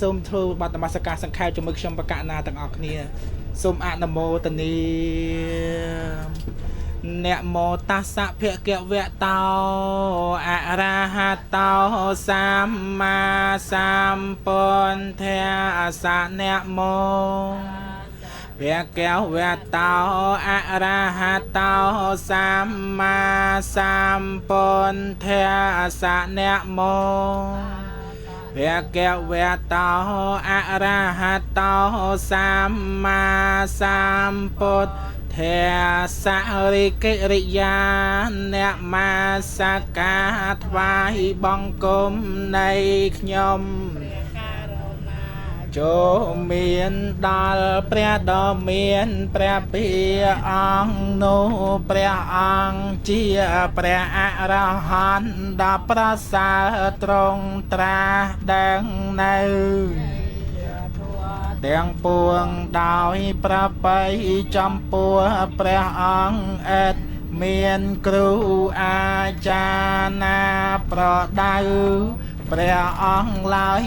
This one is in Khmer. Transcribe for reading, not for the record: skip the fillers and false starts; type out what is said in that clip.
សូមធ្វើបាត់នមស្ការសង្ខេបជាមួយខ្ញុំបកណាទាំងអស់គ្នាសូមអនុមោទនាអ្នកមោតាសៈភគវៈតោអរហតោសម្មាសម្ពុទ្ធស្សៈអ្នកមោភគវៈតោអរហតោសម្មាសម្ពុទ្ធស្សៈអ្នកមោភគវៈតោអរហតោសម្មាសម្ពុទ្ធសរិកិរិយាអ្នកមាសកាថ្វាយបង្គំនៃខ្ញុំចូលមានដល់ព្រះដ៏មានព្រះពីអង្គនោះព្រះអង្គជាព្រះអរហន្តដ៏ប្រសើរត្រង់ត្រាស់ដឹងនៅទាំងពួងដោយប្របីចំពោះព្រះអង្គឥតមានគ្រូអាចារ្យណាប្រដៅព្រះអង្គឡើយ